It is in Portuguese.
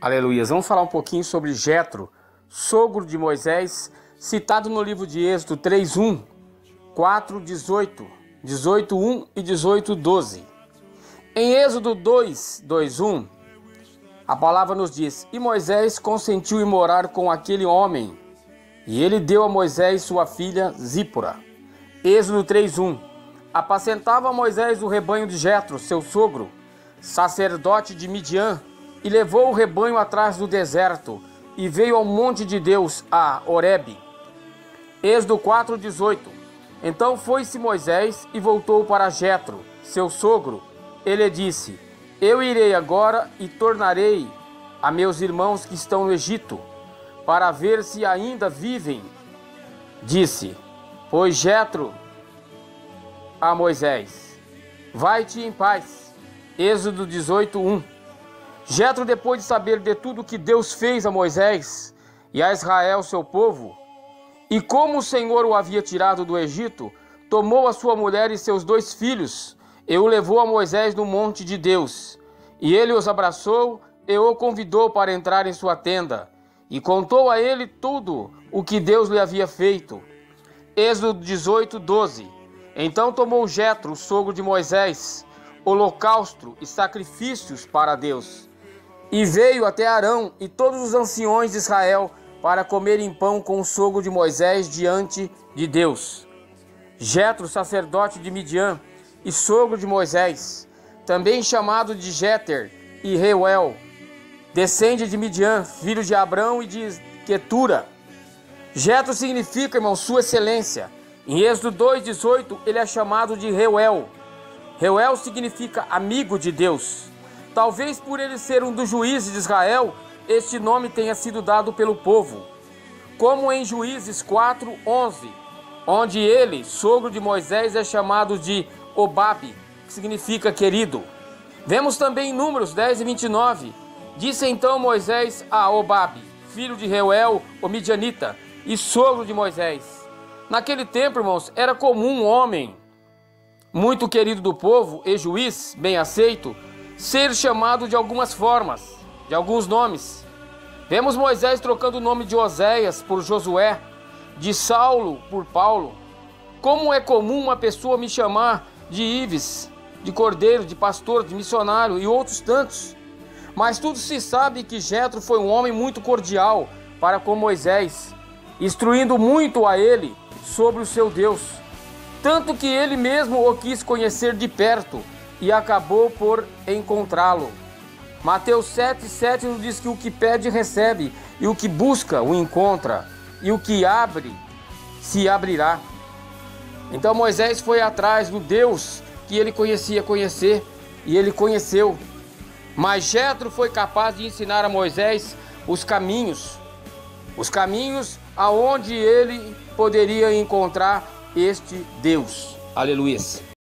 Aleluia. Vamos falar um pouquinho sobre Jetro, sogro de Moisés, citado no livro de Êxodo 3:1, 4:18, 18:1 e 18:12. Em Êxodo 2:2:1, a palavra nos diz: E Moisés consentiu em morar com aquele homem, e ele deu a Moisés sua filha Zípora. Êxodo 3:1. Apacentava Moisés o rebanho de Jetro, seu sogro, sacerdote de Midian, e levou o rebanho atrás do deserto, e veio ao monte de Deus, a Horebe. Êxodo 4:18. Então foi-se Moisés e voltou para Jetro, seu sogro. Ele disse: Eu irei agora e tornarei a meus irmãos que estão no Egito, para ver se ainda vivem. Disse, pois Jetro a Moisés: Vai-te em paz. Êxodo 18:1. Jetro, depois de saber de tudo que Deus fez a Moisés e a Israel, seu povo, e como o Senhor o havia tirado do Egito, tomou a sua mulher e seus 2 filhos e o levou a Moisés no monte de Deus. E ele os abraçou e o convidou para entrar em sua tenda, e contou a ele tudo o que Deus lhe havia feito. Êxodo 18:12. Então tomou Jetro, o sogro de Moisés, holocausto e sacrifícios para Deus, e veio até Arão e todos os anciões de Israel para comerem pão com o sogro de Moisés diante de Deus. Jetro, sacerdote de Midian e sogro de Moisés, também chamado de Jeter e Reuel, descende de Midian, filho de Abrão e de Quetura. Jetro significa, irmão, sua excelência. Em Êxodo 2:18 ele é chamado de Reuel. Reuel significa amigo de Deus. Talvez por ele ser um dos juízes de Israel, este nome tenha sido dado pelo povo. Como em Juízes 4:11, onde ele, sogro de Moisés, é chamado de Obabe, que significa querido. Vemos também em Números 10:29. Disse então Moisés a Obabe, filho de Reuel, o midianita, e sogro de Moisés. Naquele tempo, irmãos, era comum um homem muito querido do povo e juiz, bem aceito, ser chamado de algumas formas, de alguns nomes. Vemos Moisés trocando o nome de Oséias por Josué, de Saulo por Paulo. Como é comum uma pessoa me chamar de Ives, de cordeiro, de pastor, de missionário e outros tantos. Mas tudo se sabe que Jetro foi um homem muito cordial para com Moisés, instruindo muito a ele sobre o seu Deus, tanto que ele mesmo o quis conhecer de perto e acabou por encontrá-lo. Mateus 7:7 nos diz que o que pede recebe, e o que busca o encontra, e o que abre se abrirá. Então Moisés foi atrás do Deus que ele conhecia conhecer, e ele conheceu. Mas Jetro foi capaz de ensinar a Moisés os caminhos aonde ele poderia encontrar este Deus. Aleluia.